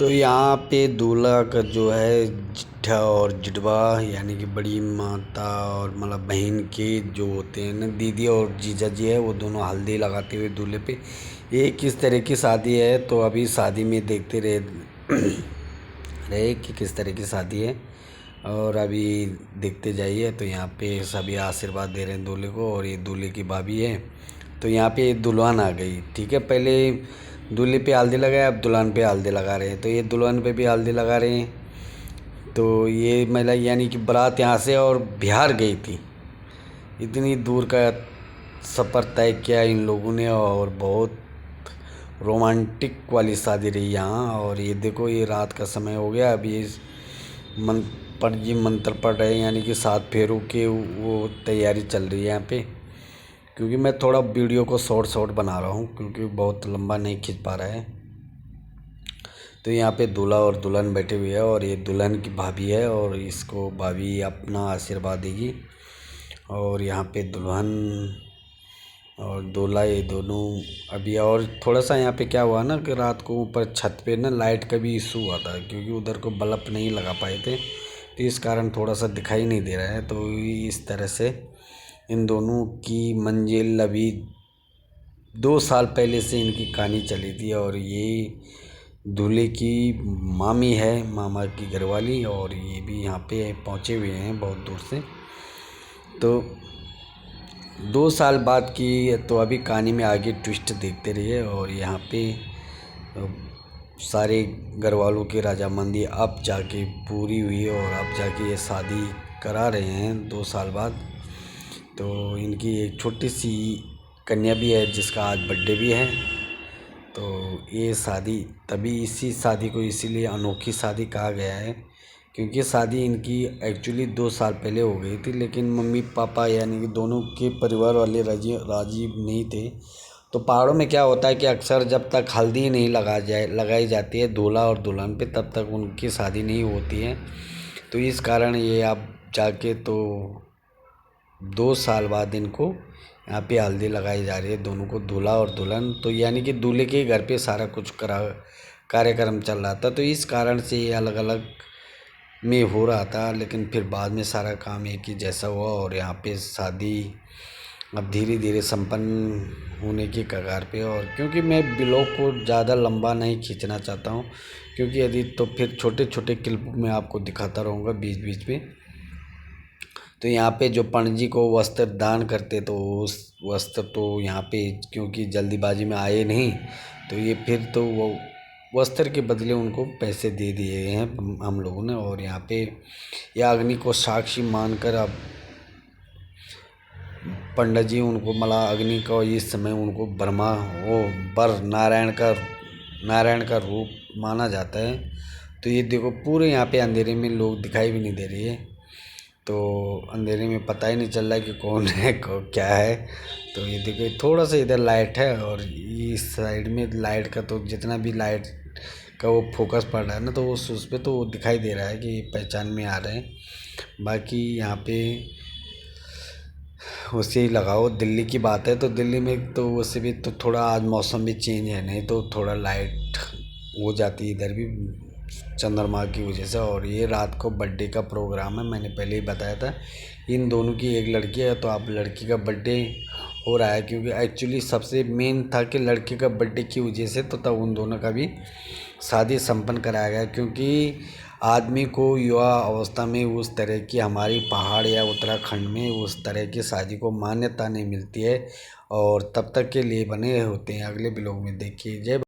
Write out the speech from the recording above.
तो यहाँ पे दूल्हा का जो है जिट्ठा और जिडवा यानी कि बड़ी माता और मतलब बहन के जो होते हैं ना दीदी और जीजा जी है, वो दोनों हल्दी लगाते हुए दूल्हे पे। ये किस तरह की शादी है तो अभी शादी में देखते रहे कि किस तरह की शादी है, और अभी देखते जाइए। तो यहाँ पे सभी आशीर्वाद दे रहे हैं दूल्हे को, और ये दूल्हे की भाभी है। तो यहाँ पे दुल्हन आ गई, ठीक है। पहले दूल्हे पे हल्दी लगाया, अब दुल्हन पे हल्दी लगा रहे हैं। तो ये दुल्हन पे भी हल्दी लगा रहे हैं। तो ये मतलब यानी कि बारात यहाँ से और बिहार गई थी, इतनी दूर का सफ़र तय किया इन लोगों ने, और बहुत रोमांटिक वाली शादी रही यहाँ। और ये देखो, ये रात का समय हो गया, अभी ये पंडित जी मंत्र पढ़ रहे हैं, यानी कि 7 फेरों के वो तैयारी चल रही है यहाँ पे। क्योंकि मैं थोड़ा वीडियो को शॉर्ट बना रहा हूँ, क्योंकि बहुत लंबा नहीं खींच पा रहा है। तो यहाँ पे दूल्हा और दुल्हन बैठे हुए हैं, और ये दुल्हन की भाभी है, और इसको भाभी अपना आशीर्वाद देगी। और यहाँ पे दुल्हन और दूल्हा ये दोनों अभी। और थोड़ा सा यहाँ पे क्या हुआ ना कि रात को ऊपर छत पे ना लाइट का भी इशू हुआ था, क्योंकि उधर को बल्ब नहीं लगा पाए थे, तो इस कारण थोड़ा सा दिखाई नहीं दे रहा है। तो इस तरह से इन दोनों की मंजिल अभी 2 साल पहले से इनकी कहानी चली थी। और ये दूल्हे की मामी है, मामा की घरवाली, और ये भी यहाँ पे पहुँचे हुए हैं बहुत दूर से। तो 2 साल बाद की तो अभी कहानी में आगे ट्विस्ट देखते रहिए। और यहाँ पे सारे घर वालों की रजामंदी अब जाके पूरी हुई, और अब जाके ये शादी करा रहे हैं 2 साल बाद। तो इनकी एक छोटी सी कन्या भी है, जिसका आज बर्थडे भी है। तो ये शादी तभी, इसी शादी को इसीलिए अनोखी शादी कहा गया है, क्योंकि शादी इनकी एक्चुअली 2 साल पहले हो गई थी, लेकिन मम्मी पापा यानी कि दोनों के परिवार वाले राजी नहीं थे। तो पहाड़ों में क्या होता है कि अक्सर जब तक हल्दी नहीं लगाई जाती है दूल्हा और दुल्हन पे, तब तक उनकी शादी नहीं होती है। तो इस कारण ये अब जाके तो 2 साल बाद इनको यहाँ पे हल्दी लगाई जा रही है, दोनों को, दूल्हा और दुल्हन। तो यानी कि दूल्हे के घर पे सारा कुछ कार्यक्रम चल रहा था, तो इस कारण से ये अलग अलग में हो रहा था, लेकिन फिर बाद में सारा काम एक ही जैसा हुआ। और यहाँ पे शादी अब धीरे धीरे संपन्न होने की कगार पे। और क्योंकि मैं ब्लॉग को ज़्यादा लंबा नहीं खींचना चाहता हूँ, क्योंकि यदि तो फिर छोटे छोटे क्लिप में आपको दिखाता रहूँगा बीच बीच में। तो यहाँ पे जो पंडित जी को वस्त्र दान करते, तो उस वस्त्र तो यहाँ पे क्योंकि जल्दीबाजी में आए नहीं, तो ये फिर तो वो वस्त्र के बदले उनको पैसे दे दिए हैं हम लोगों ने। और यहाँ पे यह अग्नि को साक्षी मानकर अब पंडित जी उनको मला अग्नि का इस समय उनको ब्रह्मा वो बर नारायण का रूप माना जाता है। तो ये देखो, पूरे यहाँ पे अंधेरे में लोग दिखाई भी नहीं दे रही है, तो अंधेरे में पता ही नहीं चल रहा है कि कौन है क्या है। तो ये देखो, थोड़ा सा इधर लाइट है, और इस साइड में लाइट का तो जितना भी लाइट का वो फोकस पड़ रहा है ना, तो उस पे तो वो दिखाई दे रहा है कि पहचान में आ रहे हैं। बाकी यहाँ पे उसे ही लगाओ। दिल्ली की बात है तो दिल्ली में तो वैसे भी तो थोड़ा आज मौसम भी चेंज है, नहीं तो थोड़ा लाइट हो जाती है इधर भी चंद्रमा की वजह से। और ये रात को बर्थडे का प्रोग्राम है, मैंने पहले ही बताया था। इन दोनों की एक लड़की है, तो अब लड़की का बर्थडे हो रहा है, क्योंकि एक्चुअली सबसे मेन था कि लड़के का बर्थडे की वजह से तो तब उन दोनों का भी शादी संपन्न कराया गया। क्योंकि आदमी को युवा अवस्था में उस तरह की हमारी पहाड़ या उत्तराखंड में उस तरह की शादी को मान्यता नहीं मिलती है, और तब तक के लिए बने होते हैं। अगले ब्लॉग में देखिए। जय